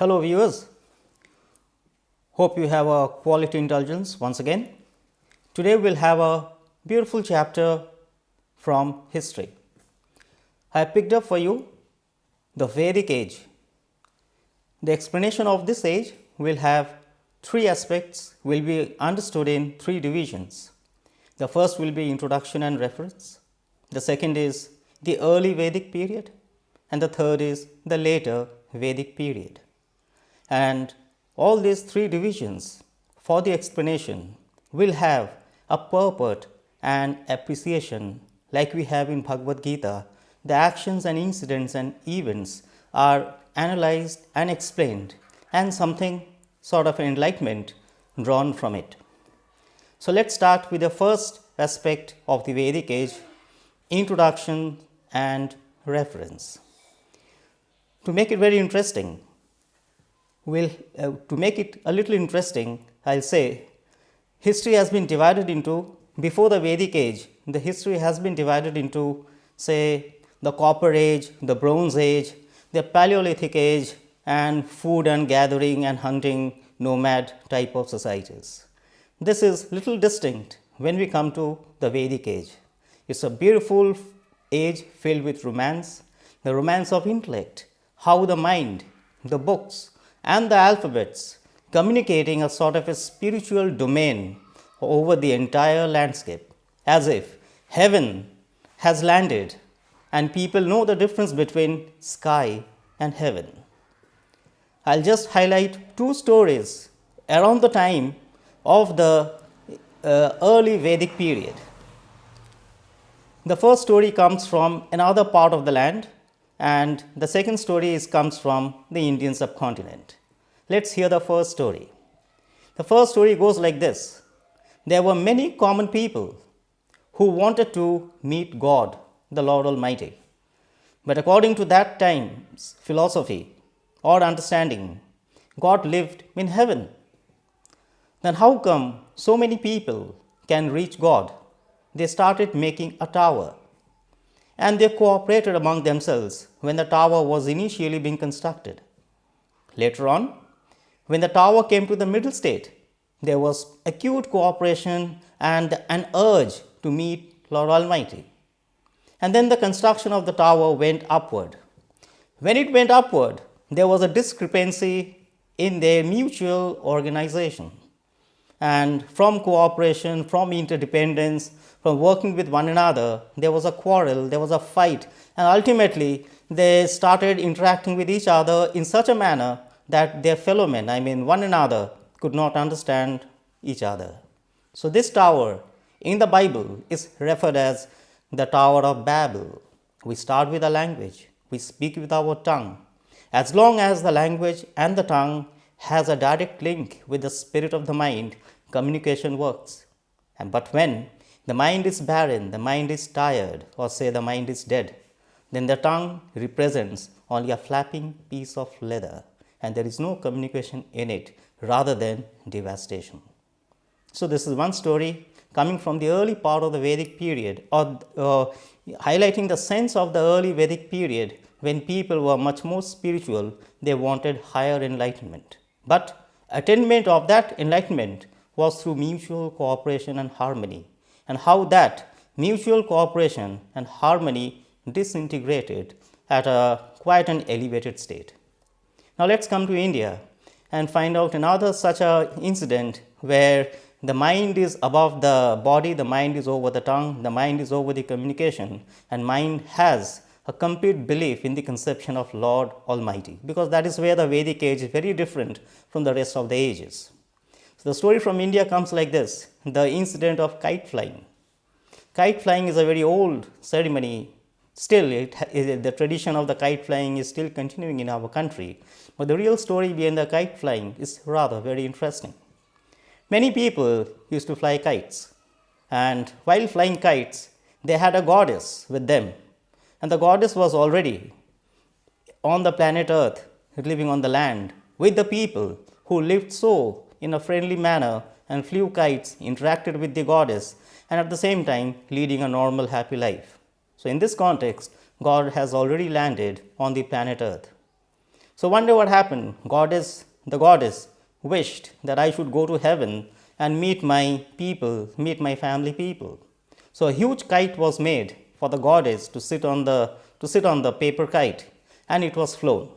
Hello viewers, hope you have a quality intelligence once again. Today we will have a beautiful chapter from history. I picked up for you the Vedic age. The explanation of this age will have three aspects, will be understood in three divisions. The first will be introduction and reference, the second is the early Vedic period, and the third is the later Vedic period. And all these three divisions for the explanation will have a purport and appreciation like we have in Bhagavad Gita. The actions and incidents and events are analyzed and explained, and something sort of enlightenment drawn from it. So let's start with the first aspect of the Vedic age, introduction and reference. To make it very interesting, to make it a little interesting, I'll say history has been divided into, before the Vedic age, the history has been divided into, say, the Copper Age, the Bronze Age, the Paleolithic Age, and food and gathering and hunting nomad type of societies. This is little distinct when we come to the Vedic age. It's a beautiful age filled with romance, the romance of intellect, how the mind, the books, and the alphabets communicating a sort of a spiritual domain over the entire landscape, as if heaven has landed and people know the difference between sky and heaven. I'll just highlight two stories around the time of the early Vedic period. The first story comes from another part of the land, and the second story comes from the Indian subcontinent. Let's hear the first story. The first story goes like this. There were many common people who wanted to meet God, the Lord Almighty. But according to that time's philosophy or understanding, God lived in heaven. Then how come so many people can reach God? They started making a tower, and they cooperated among themselves when the tower was initially being constructed. Later on, when the tower came to the middle state, there was acute cooperation and an urge to meet Lord Almighty. And then the construction of the tower went upward. When it went upward, there was a discrepancy in their mutual organization. And from cooperation, from interdependence, from working with one another, there was a quarrel, there was a fight, and ultimately they started interacting with each other in such a manner that their fellow men, one another, could not understand each other. So this tower in the Bible is referred as the Tower of Babel. We start with a language, we speak with our tongue. As long as the language and the tongue has a direct link with the spirit of the mind, communication works. But when the mind is barren, the mind is tired, or say the mind is dead, then the tongue represents only a flapping piece of leather, and there is no communication in it rather than devastation. So this is one story coming from the early part of the Vedic period, or highlighting the sense of the early Vedic period when people were much more spiritual, they wanted higher enlightenment. But attainment of that enlightenment was through mutual cooperation and harmony, and how that mutual cooperation and harmony disintegrated at a quite an elevated state. Now let's come to India and find out another such a incident where the mind is above the body, the mind is over the tongue, the mind is over the communication, and mind has a complete belief in the conception of Lord Almighty, because that is where the Vedic age is very different from the rest of the ages. So the story from India comes like this, the incident of kite flying. Kite flying is a very old ceremony. Still, the tradition of the kite flying is still continuing in our country. But the real story behind the kite flying is rather very interesting. Many people used to fly kites, and while flying kites, they had a goddess with them. And the goddess was already on the planet Earth, living on the land, with the people who lived so in a friendly manner and flew kites, interacted with the goddess, and at the same time leading a normal, happy life. So in this context, God has already landed on the planet Earth. So one day what happened? The goddess wished that I should go to heaven and meet my people, meet my family people. So a huge kite was made for the goddess to sit on the paper kite, and it was flown.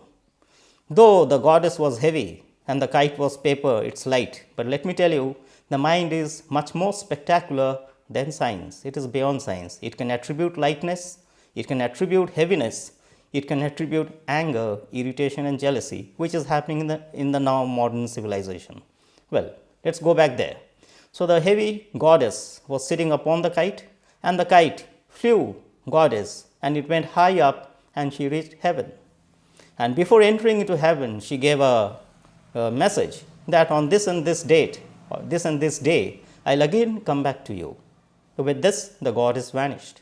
Though the goddess was heavy and the kite was paper, it's light. But let me tell you, the mind is much more spectacular than science. It is beyond science. It can attribute lightness, it can attribute heaviness, it can attribute anger, irritation and jealousy, which is happening in the now modern civilization. Well, let's go back there. So the heavy goddess was sitting upon the kite, and the kite flew goddess, and it went high up and she reached heaven. And before entering into heaven, she gave a message that on this and this date, or this and this day, I'll again come back to you. So with this, the goddess vanished.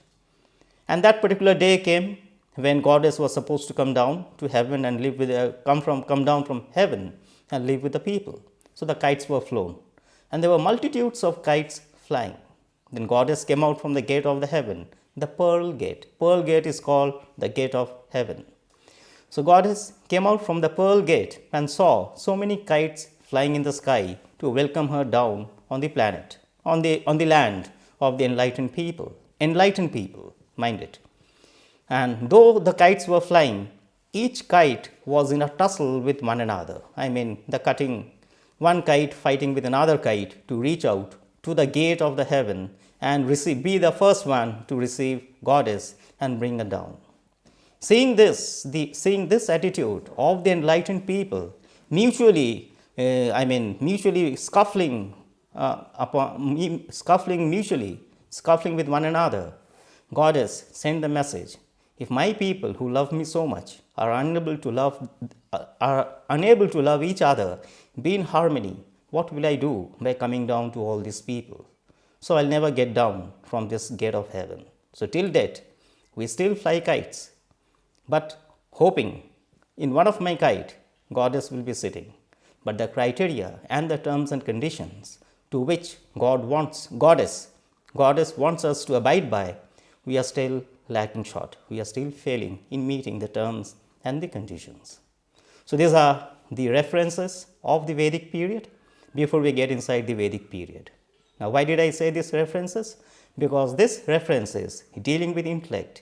And that particular day came when goddess was supposed to come down to heaven and live with come down from heaven and live with the people. So the kites were flown, and there were multitudes of kites flying. Then goddess came out from the gate of the heaven, the pearl gate. Pearl gate is called the gate of heaven. So goddess came out from the pearl gate and saw so many kites flying in the sky to welcome her down on the planet, on the land of the enlightened people. Enlightened people, mind it. And though the kites were flying, each kite was in a tussle with one another. I mean, one kite fighting with another kite to reach out to the gate of the heaven and be the first one to receive goddess and bring her down. Seeing this attitude of the enlightened people, mutually scuffling with one another, goddess sent the message: if my people who love me so much are unable to love each other, be in harmony, what will I do by coming down to all these people? So I'll never get down from this gate of heaven. So till death, we still fly kites, but hoping in one of my kite, goddess will be sitting. But the criteria and the terms and conditions to which goddess wants us to abide by, we are still lacking short. We are still failing in meeting the terms and the conditions. So these are the references of the Vedic period before we get inside the Vedic period. Now, why did I say these references? Because this references dealing with intellect,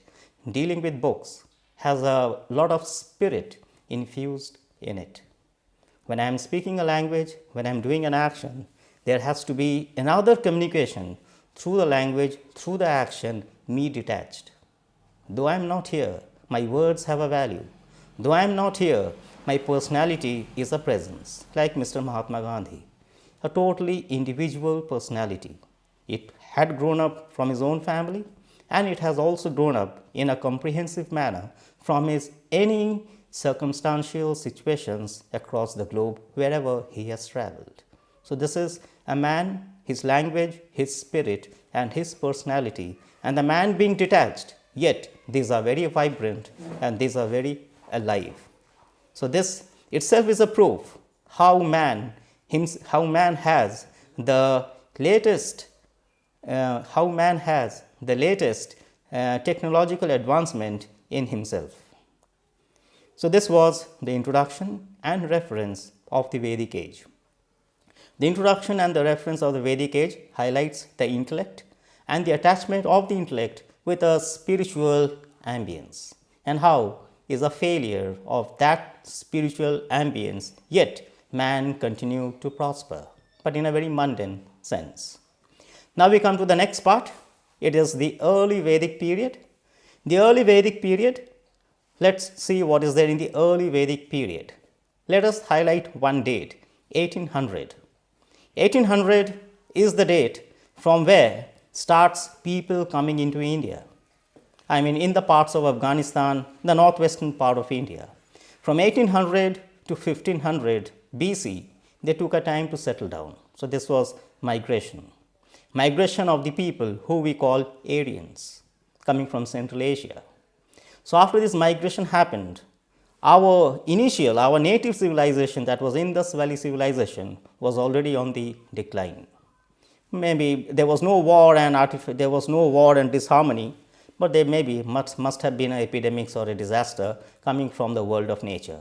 dealing with books, has a lot of spirit infused in it. When I am speaking a language, when I am doing an action, there has to be another communication through the language, through the action, me detached. Though I am not here, my words have a value. Though I am not here, my personality is a presence, like Mr. Mahatma Gandhi, a totally individual personality. It had grown up from his own family, and it has also grown up in a comprehensive manner from his any circumstantial situations across the globe wherever he has traveled. So this is a man, his language, his spirit and his personality, and the man being detached, yet these are very vibrant and these are very alive. So this itself is a proof how man has the latest technological advancement in himself. So this was the introduction and reference of the Vedic age. The introduction and the reference of the Vedic age highlights the intellect and the attachment of the intellect with a spiritual ambience, and how is a failure of that spiritual ambience, yet man continued to prosper, but in a very mundane sense. Now we come to the next part. It is the early Vedic period. The early Vedic period, let's see what is there in the early Vedic period. Let us highlight one date, 1800. 1800 is the date from where starts people coming into India. I mean, in the parts of Afghanistan, the northwestern part of India. From 1800 to 1500 BC, they took a time to settle down. So this was migration of the people who we call Aryans, coming from Central Asia. So after this migration happened, our native civilization, that was Indus Valley civilization, was already on the decline. Maybe there was no war and disharmony, but there maybe must have been epidemics or a disaster coming from the world of nature.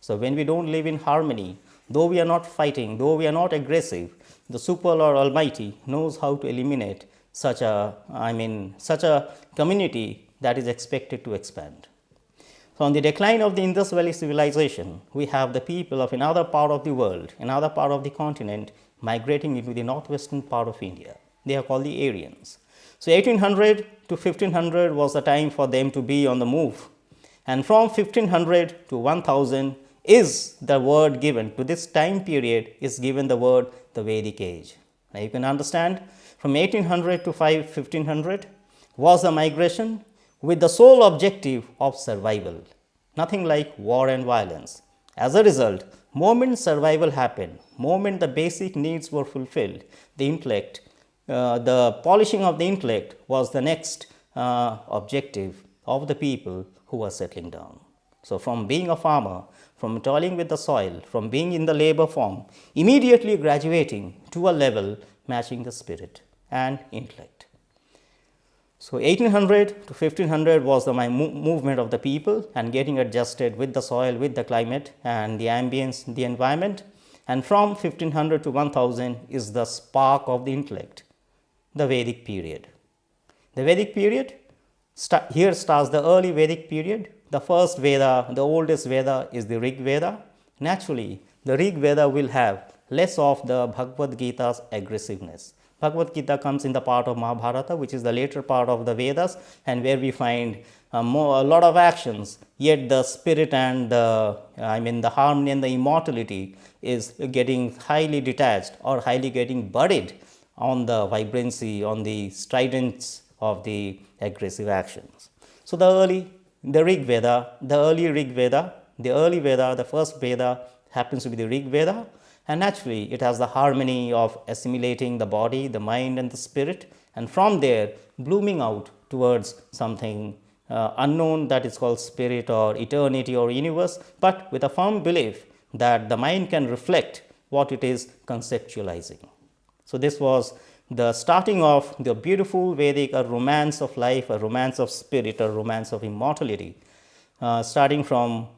So, when we don't live in harmony, though we are not fighting, though we are not aggressive, the Super or Almighty knows how to eliminate such a, such a community that is expected to expand. So, on the decline of the Indus Valley civilization, we have the people of another part of the world, another part of the continent migrating into the northwestern part of India. They are called the Aryans. So, 1800 to 1500 was the time for them to be on the move, and from 1500 to 1000 is the word given to this time period is given the word the Vedic age. Now, you can understand from 1800 to 1500 was the migration with the sole objective of survival, nothing like war and violence. As a result, moment survival happened, moment the basic needs were fulfilled, the intellect, the polishing of the intellect was the next objective of the people who were settling down. So, from being a farmer, from toiling with the soil, from being in the labor form, immediately graduating to a level matching the spirit and intellect. So, 1800 to 1500 was the movement of the people and getting adjusted with the soil, with the climate and the ambience, the environment, and from 1500 to 1000 is the spark of the intellect, the Vedic period. The Vedic period, here starts the early Vedic period. The first Veda, the oldest Veda is the Rig Veda. Naturally, the Rig Veda will have less of the Bhagavad Gita's aggressiveness. Bhagavad Gita comes in the part of Mahabharata, which is the later part of the Vedas, and where we find a lot of actions, yet the spirit and the harmony and the immortality is getting highly detached or highly getting buried on the vibrancy, on the stridence of the aggressive actions. So, the early Veda, the first Veda happens to be the Rig Veda, and naturally it has the harmony of assimilating the body, the mind and the spirit, and from there blooming out towards something unknown that is called spirit or eternity or universe, but with a firm belief that the mind can reflect what it is conceptualizing. So, this was the starting of the beautiful Vedic, a romance of life, a romance of spirit, a romance of immortality, starting from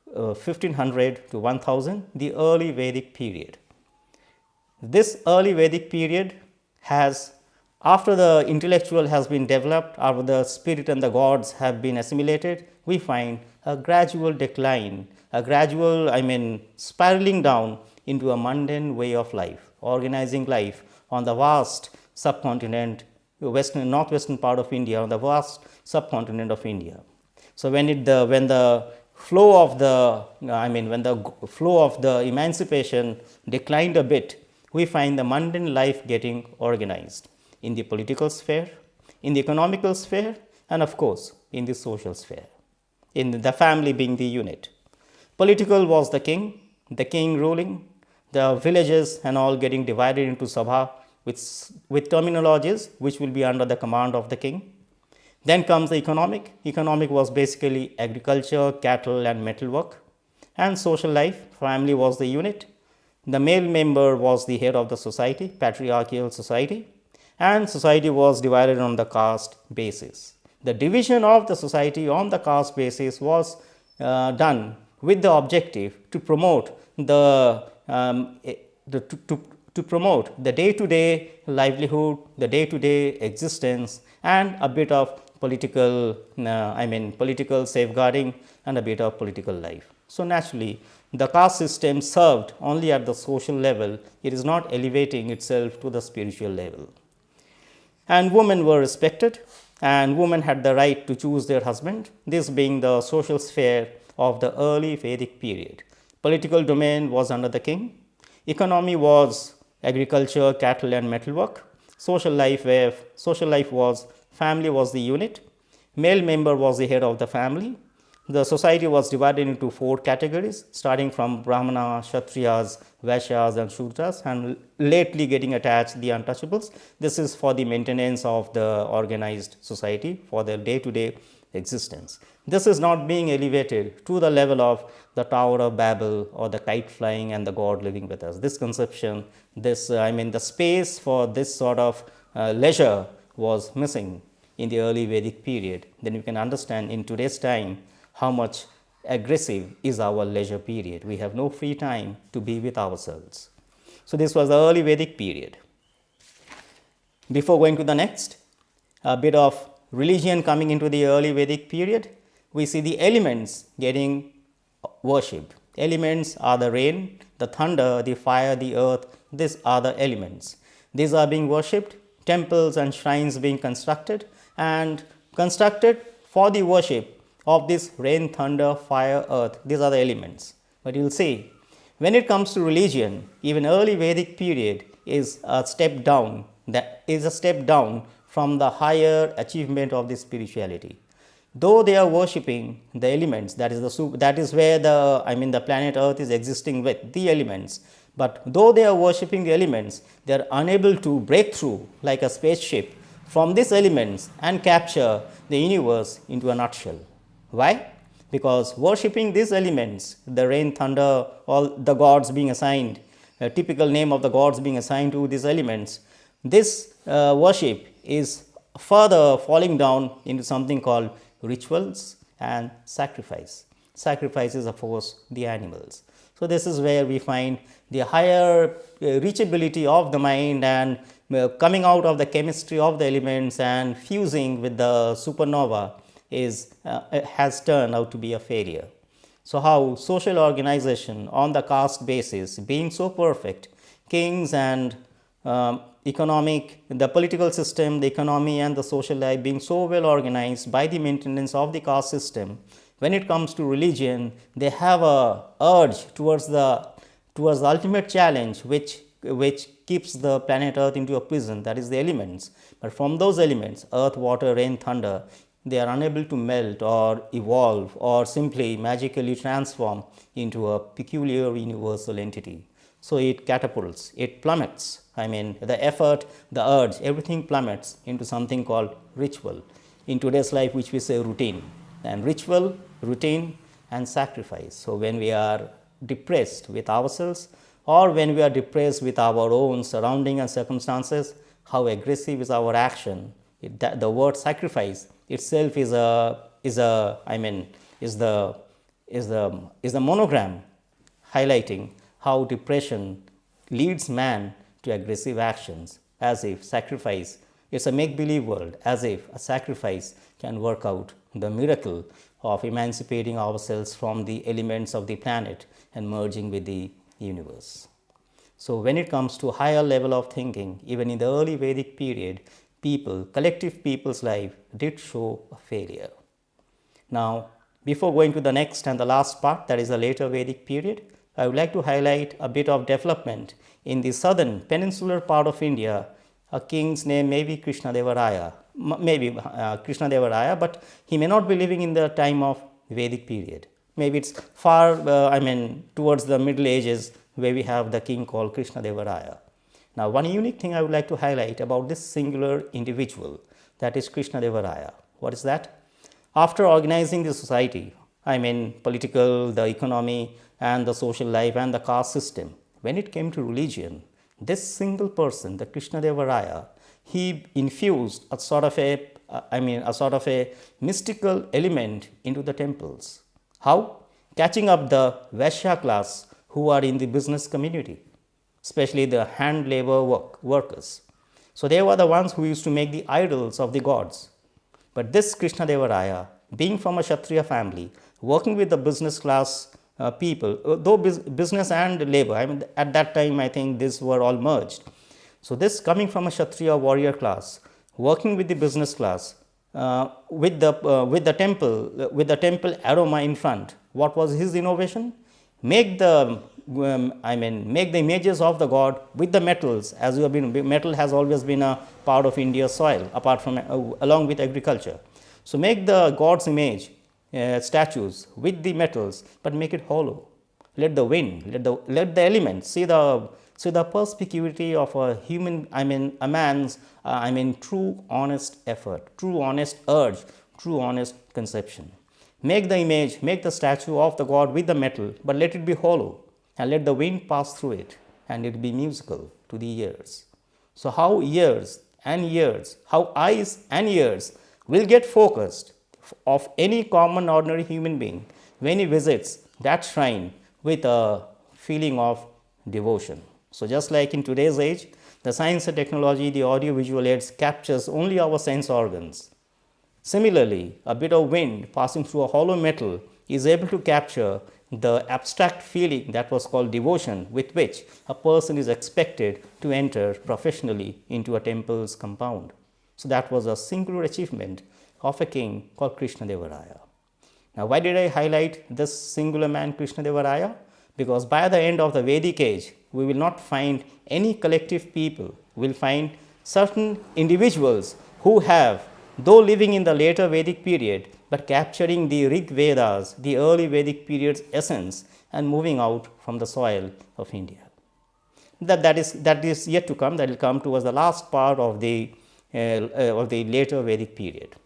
1500 to 1000, the early Vedic period. This early Vedic period has, after the intellectual has been developed, after the spirit and the gods have been assimilated, we find a gradual decline, a gradual, spiraling down into a mundane way of life, organizing life on the vast subcontinent, northwestern part of India, on the vast subcontinent of India. So, when the flow of the emancipation declined a bit, we find the mundane life getting organized in the political sphere, in the economical sphere, and of course, in the social sphere, in the family being the unit. Political was the king ruling, the villages and all getting divided into sabha with terminologies which will be under the command of the king. Then comes the economic. Economic was basically agriculture, cattle and metalwork. And social life, family was the unit. The male member was the head of the society, patriarchal society, and society was divided on the caste basis. The division of the society on the caste basis was done with the objective to promote the day-to-day livelihood, the day-to-day existence, and a bit of political, political safeguarding and a bit of political life. So, naturally, the caste system served only at the social level, it is not elevating itself to the spiritual level. And women were respected, and women had the right to choose their husband, this being the social sphere of the early Vedic period. Political domain was under the king, economy was agriculture, cattle and metalwork, social life was family was the unit, male member was the head of the family. The society was divided into 4 categories, starting from Brahmana, Kshatriyas, Vaishyas and Shudras, and lately getting attached the untouchables. This is for the maintenance of the organized society for their day-to-day existence. This is not being elevated to the level of the Tower of Babel or the kite flying and the God living with us. This conception, the space for this sort of leisure was missing in the early Vedic period. Then you can understand in today's time how much aggressive is our leisure period. We have no free time to be with ourselves. So, this was the early Vedic period. Before going to the next, a bit of religion coming into the early Vedic period, we see the elements getting worshipped. Elements are the rain, the thunder, the fire, the earth. These are the elements. These are being worshipped, temples and shrines being constructed for the worship of this rain, thunder, fire, earth. These are the elements. But you will see, when it comes to religion, even early Vedic period is a step down. That is a step down from the higher achievement of the spirituality. Though they are worshipping the elements, that is where the planet Earth is existing with the elements. But though they are worshipping the elements, they are unable to break through like a spaceship from these elements and capture the universe into a nutshell. Why? Because worshipping these elements, the rain, thunder, all the gods being assigned, a typical name of the gods being assigned to these elements, this worship is further falling down into something called rituals and sacrifice. Sacrifice is, of course, the animals. So, this is where we find the higher reachability of the mind and coming out of the chemistry of the elements and fusing with the supernova has turned out to be a failure. So, how social organization on the caste basis being so perfect, kings and the political system, the economy and the social life being so well organized by the maintenance of the caste system, when it comes to religion, they have a urge towards the ultimate challenge which keeps the planet Earth into a prison, that is the elements. But from those elements, earth, water, rain, thunder, they are unable to melt or evolve or simply magically transform into a peculiar universal entity. So, it catapults, it plummets, the effort, the urge, everything plummets into something called ritual. In today's life, which we say routine, and ritual, routine and sacrifice. So, when we are depressed with ourselves or when we are depressed with our own surrounding and circumstances, how aggressive is our action. The word sacrifice itself is the monogram highlighting how depression leads man to aggressive actions, as if sacrifice is a make-believe world, as if a sacrifice can work out the miracle of emancipating ourselves from the elements of the planet and merging with the universe. So, when it comes to higher level of thinking, even in the early Vedic period, collective people's life did show a failure. Now, before going to the next and the last part, that is the later Vedic period, I would like to highlight a bit of development in the southern peninsular part of India. A king's name may be Krishnadevaraya, but he may not be living in the time of Vedic period. Maybe it's far, towards the Middle Ages, where we have the king called Krishnadevaraya. Now, one unique thing I would like to highlight about this singular individual, that is Krishnadevaraya. What is that? After organizing the society, political, the economy and the social life and the caste system, when it came to religion, this single person, the Krishnadevaraya, he infused a sort of a mystical element into the temples. How? Catching up the Vaishya class who are in the business community, especially the hand labor workers. So, they were the ones who used to make the idols of the gods. But this Krishnadevaraya, being from a Kshatriya family, working with the business class people, though business and labor, at that time I think these were all merged. So, this coming from a Kshatriya warrior class, working with the business class, with the temple aroma in front, what was his innovation? Make the images of the god with the metals, as you have been, metal has always been a part of India's soil, apart from along with agriculture. So, make the god's image statues with the metals, but make it hollow. Let the wind, let the elements see the perspicuity of a human, a man's, true honest effort, true honest urge, true honest conception. Make the image, make the statue of the god with the metal, but let it be hollow and let the wind pass through it and it will be musical to the ears. So, how eyes and ears will get focused of any common ordinary human being when he visits that shrine with a feeling of devotion. So, just like in today's age, the science and technology, the audio visual aids captures only our sense organs. Similarly, a bit of wind passing through a hollow metal is able to capture the abstract feeling that was called devotion, with which a person is expected to enter professionally into a temple's compound. So, that was a singular achievement of a king called Krishnadeva. Now, why did I highlight this singular man Krishnadeva? Because by the end of the Vedic age, we will not find any collective people, we will find certain individuals who have, though living in the later Vedic period, but capturing the Rig Vedas, the early Vedic period's essence, and moving out from the soil of India. That is yet to come. That will come towards the last part of the later Vedic period.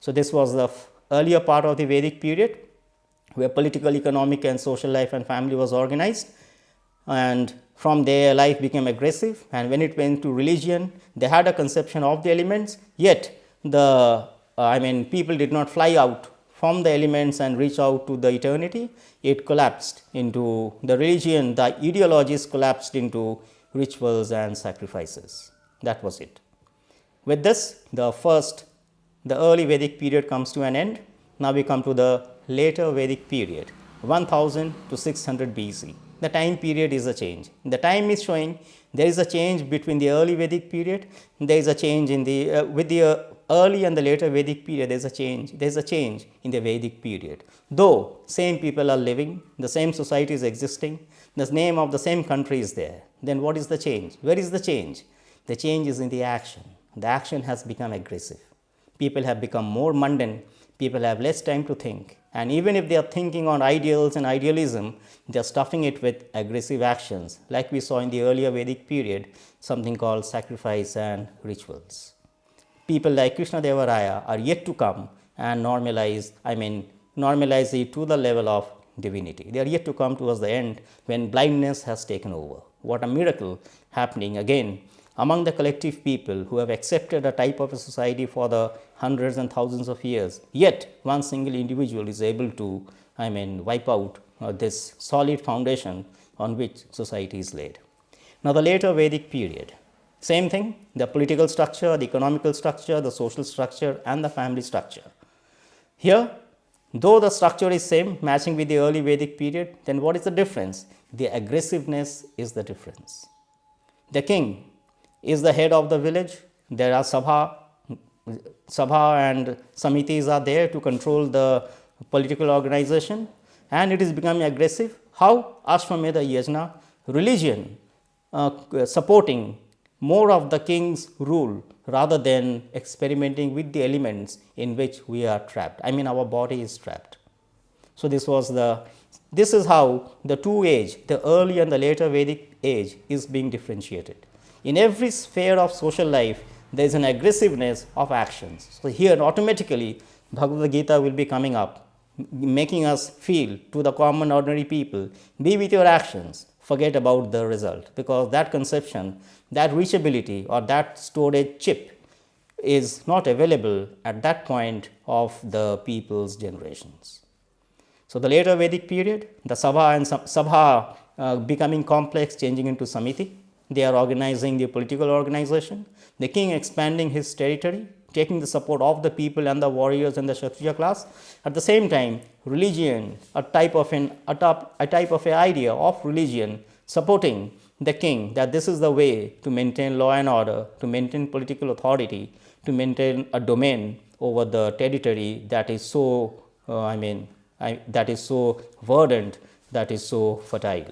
So, this was the earlier part of the Vedic period, where political, economic and social life and family was organized, and from there life became aggressive, and when it went to religion, they had a conception of the elements, yet people did not fly out from the elements and reach out to the eternity. It collapsed into the religion, the ideologies collapsed into rituals and sacrifices. That was it. With this, the early Vedic period comes to an end. Now we come to the later Vedic period, 1000 to 600 BC. The time period is a change. The time is showing there is a change between the early Vedic period. There is a change in the with the early and the later Vedic period. There is a change. There is a change in the Vedic period. Though same people are living, the same society is existing, the name of the same country is there. Then what is the change? Where is the change? The change is in the action. The action has become aggressive. People have become more mundane. People have less time to think, and even if they are thinking on ideals and idealism, they are stuffing it with aggressive actions, like we saw in the earlier Vedic period, something called sacrifice and rituals. People like Krishnadeva are yet to come and normalize it to the level of divinity. They are yet to come towards the end, when blindness has taken over. What a miracle happening again among the collective people who have accepted a type of a society for the hundreds and thousands of years, yet one single individual is able to wipe out this solid foundation on which society is laid. Now, the later Vedic period, same thing, the political structure, the economical structure, the social structure and the family structure. Here, though the structure is same, matching with the early Vedic period, then what is the difference? The aggressiveness is the difference. The king is the head of the village. There are sabha and samitis are there to control the political organization, and it is becoming aggressive. How? Ashwamedha Yajna, religion supporting more of the king's rule rather than experimenting with the elements in which we are trapped. Our body is trapped. So, this is how the two age, the early and the later Vedic age, is being differentiated. In every sphere of social life, there is an aggressiveness of actions. So, here automatically Bhagavad Gita will be coming up, making us feel to the common ordinary people, be with your actions, forget about the result, because that conception, that reachability or that storage chip is not available at that point of the people's generations. So, the later Vedic period, the Sabha becoming complex, changing into Samiti. They are organizing the political organization, the king expanding his territory, taking the support of the people and the warriors and the Kshatriya class. At the same time, religion, a type of an idea of religion supporting the king, that this is the way to maintain law and order, to maintain political authority, to maintain a domain over the territory that is so that is so verdant, that is so fertile.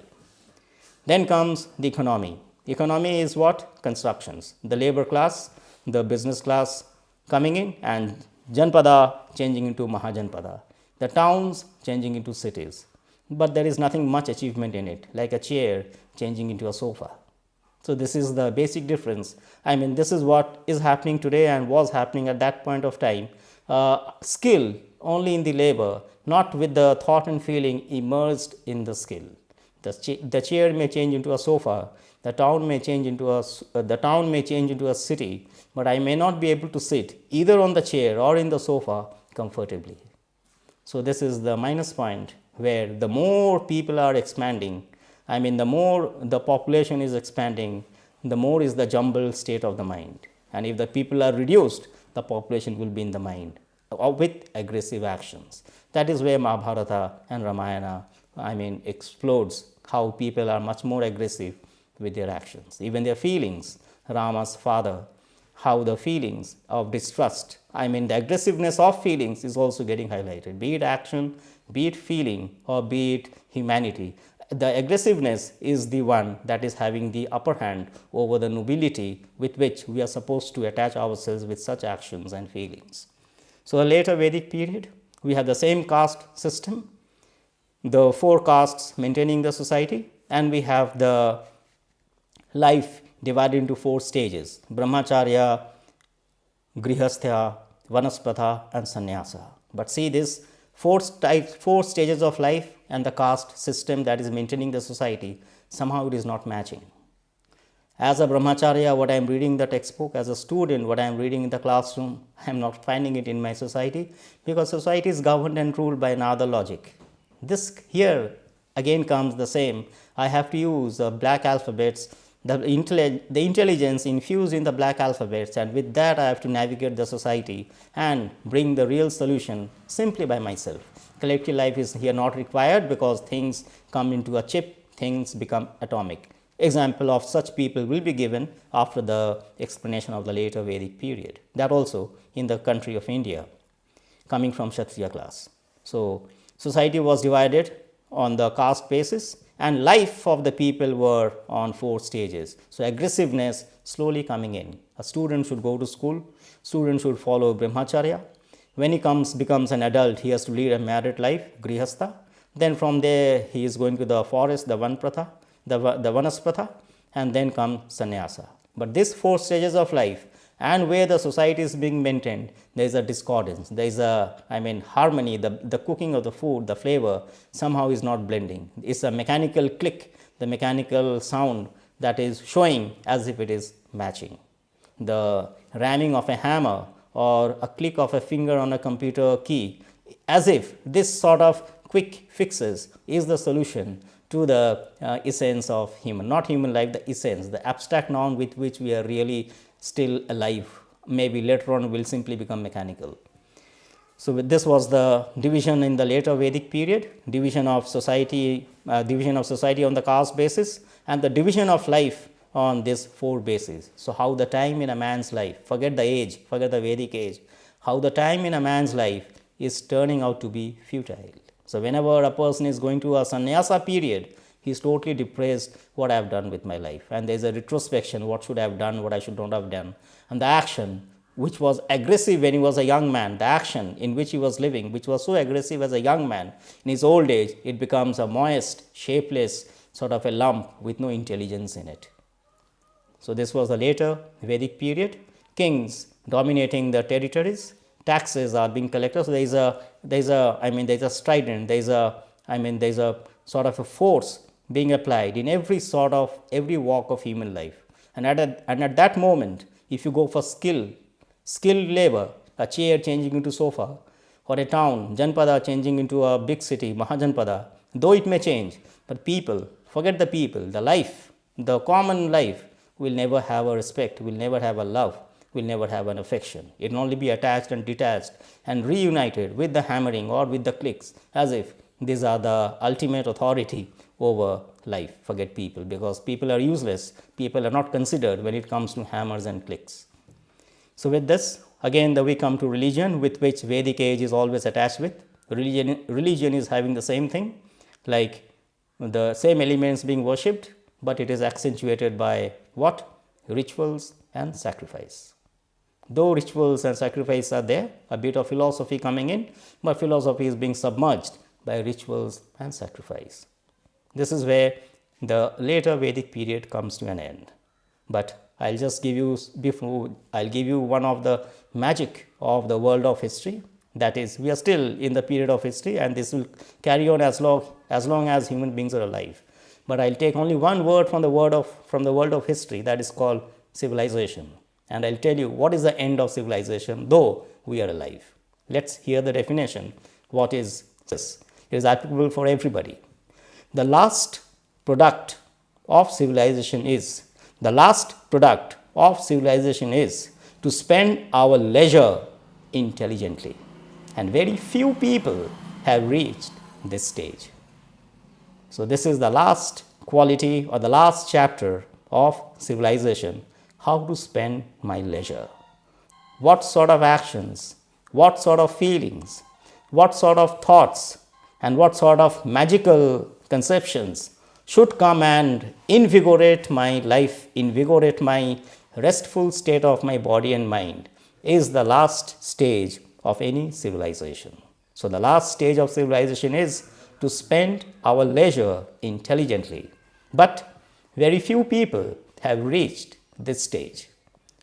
Then comes the economy. Economy is what? Constructions. The labor class, the business class coming in, and Janpada changing into Mahajanpada. The towns changing into cities. But there is nothing much achievement in it, like a chair changing into a sofa. So, this is the basic difference. This is what is happening today and was happening at that point of time. Skill only in the labor, not with the thought and feeling immersed in the skill. The chair may change into a sofa, the town may change into a city, but I may not be able to sit either on the chair or in the sofa comfortably. So, this is the minus point where the more people are expanding, the more the population is expanding, the more is the jumbled state of the mind. And if the people are reduced, the population will be in the mind with aggressive actions. That is where Mahabharata and Ramayana, explodes how people are much more aggressive with their actions, even their feelings. Rama's father, how the feelings of distrust, the aggressiveness of feelings is also getting highlighted, be it action, be it feeling, or be it humanity. The aggressiveness is the one that is having the upper hand over the nobility with which we are supposed to attach ourselves with such actions and feelings. So, a later Vedic period, we have the same caste system, the 4 castes maintaining the society, and we have the life divided into 4 stages: Brahmacharya, Grihasthya, Vanaspatha, and Sannyasa. But see, this 4 stages of life and the caste system that is maintaining the society, somehow it is not matching. As a Brahmacharya, what I am reading in the textbook, as a student, what I am reading in the classroom, I am not finding it in my society, because society is governed and ruled by another logic. This here again comes the same. I have to use black alphabets, the intelligence infused in the black alphabets, and with that I have to navigate the society and bring the real solution simply by myself. Collective life is here not required, because things come into a chip, things become atomic. Example of such people will be given after the explanation of the later Vedic period, that also in the country of India, coming from Kshatriya class. So, society was divided on the caste basis, and life of the people were on 4 stages. So, aggressiveness slowly coming in. A student should go to school, student should follow Brahmacharya. When he becomes an adult, he has to lead a married life, Grihastha. Then from there, he is going to the forest, the Vanpratha, the Vanaspatha, and then comes Sannyasa. But these 4 stages of life, and where the society is being maintained, there is a discordance, there is a harmony, the cooking of the food, the flavor somehow is not blending. It's a mechanical click, the mechanical sound that is showing as if it is matching. The ramming of a hammer or a click of a finger on a computer key, as if this sort of quick fixes is the solution to the essence of human, not human life, the essence, the abstract noun with which we are really still alive. Maybe later on will simply become mechanical. So, this was the division in the later Vedic period, division of society on the caste basis, and the division of life on this 4 bases. So, how the time in a man's life, forget the age, forget the Vedic age, how the time in a man's life is turning out to be futile. So, whenever a person is going to a sannyasa period, he is totally depressed, what I have done with my life, and there is a retrospection, what should I have done, what I should not have done, and the action which was aggressive when he was a young man, the action in which he was living, which was so aggressive as a young man, in his old age, it becomes a moist, shapeless sort of a lump with no intelligence in it. So, this was the later Vedic period, kings dominating the territories, taxes are being collected. So, there is a strident, there is a sort of a force being applied in every walk of human life. And at that moment, if you go for skilled labor, a chair changing into sofa, or a town, Janpada changing into a big city, Mahajanpada, though it may change, but people, forget the people, the life, the common life will never have a respect, will never have a love, will never have an affection. It will only be attached and detached and reunited with the hammering or with the clicks, as if these are the ultimate authority over life. Forget people, because people are useless, people are not considered when it comes to hammers and clicks. So, with this, again we come to religion, with which Vedic age is always attached with. Religion is having the same thing, like the same elements being worshipped, but it is accentuated by what? Rituals and sacrifice. Though rituals and sacrifice are there, a bit of philosophy coming in, but philosophy is being submerged by rituals and sacrifice. This is where the later Vedic period comes to an end. But I'll just give you one of the magic of the world of history. That is, we are still in the period of history, and this will carry on as long as human beings are alive. But I'll take only one word from the world of history, that is called civilization. And I'll tell you what is the end of civilization, though we are alive. Let's hear the definition. What is this? It is applicable for everybody. The last product of civilization is to spend our leisure intelligently, and very few people have reached this stage. So, this is the last quality or the last chapter of civilization, how to spend my leisure. What sort of actions, what sort of feelings, what sort of thoughts, and what sort of magical conceptions should come and invigorate my life, invigorate my restful state of my body and mind, is the last stage of any civilization. So, the last stage of civilization is to spend our leisure intelligently, but very few people have reached this stage.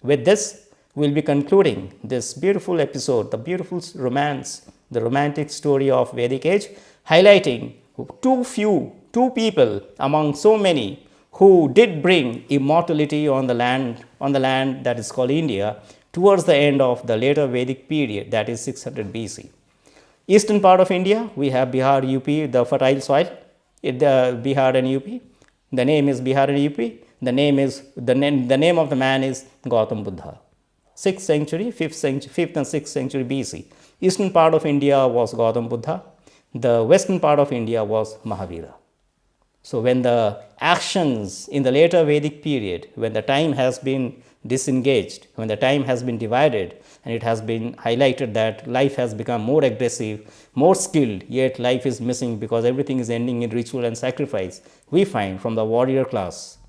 With this, we will be concluding this beautiful episode, the beautiful romance, the romantic story of Vedic age, highlighting two people among so many who did bring immortality on the land that is called India towards the end of the later Vedic period, that is 600 BC. Eastern part of India, we have Bihar, UP, the fertile soil, Bihar and UP. The name is Bihar and UP. The name of the man is Gautam Buddha. 6th century, 5th and 6th century BC. Eastern part of India was Gautam Buddha. The western part of India was Mahavira. So, when the actions in the later Vedic period, when the time has been disengaged, when the time has been divided, and it has been highlighted that life has become more aggressive, more skilled, yet life is missing because everything is ending in ritual and sacrifice, we find from the warrior class,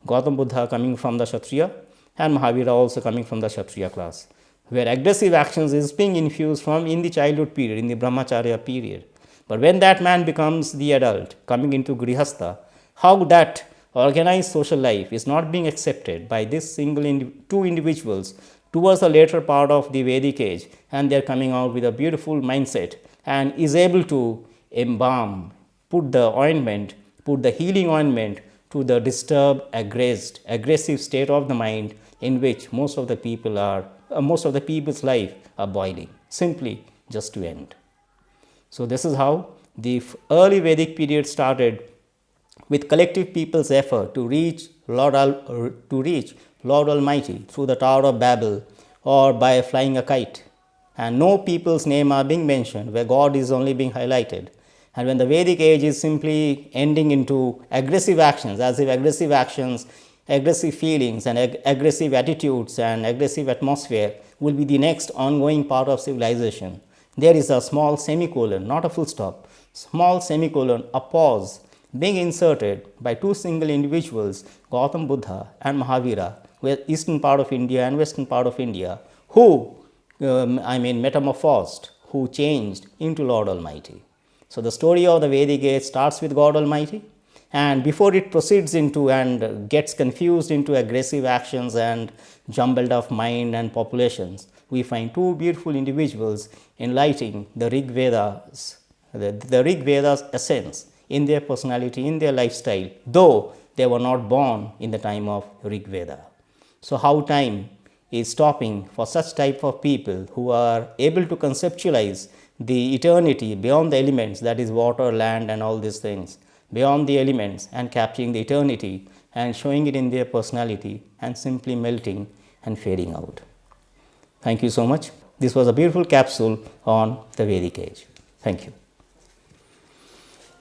Gautam Buddha coming from the Kshatriya and Mahavira also coming from the Kshatriya class, where aggressive actions is being infused from in the childhood period, in the Brahmacharya period. But when that man becomes the adult, coming into Grihastha, how that organized social life is not being accepted by this two individuals towards the later part of the Vedic age, and they are coming out with a beautiful mindset and is able to embalm, put the healing ointment to the disturbed, aggressive state of the mind in which most of the people's life are boiling, simply just to end. So, this is how the early Vedic period started, with collective people's effort to reach Lord Almighty through the Tower of Babel or by flying a kite, and no people's name are being mentioned, where God is only being highlighted. And when the Vedic age is simply ending into aggressive actions, as if aggressive actions, aggressive feelings and aggressive attitudes and aggressive atmosphere will be the next ongoing part of civilization, there is a small semicolon, not a full stop, small semicolon, a pause being inserted by two single individuals, Gautam Buddha and Mahavira, where eastern part of India and western part of India, who metamorphosed, who changed into Lord Almighty. So, the story of the Vedic age starts with God Almighty, and before it proceeds into and gets confused into aggressive actions and jumbled up mind and populations, we find two beautiful individuals enlightening the Rig Vedas, the Rig Vedas essence in their personality, in their lifestyle, though they were not born in the time of Rig Veda. So, how time is stopping for such type of people who are able to conceptualize the eternity beyond the elements, that is water, land and all these things, beyond the elements, and capturing the eternity and showing it in their personality and simply melting and fading out. Thank you so much. This was a beautiful capsule on the Vedic age. Thank you.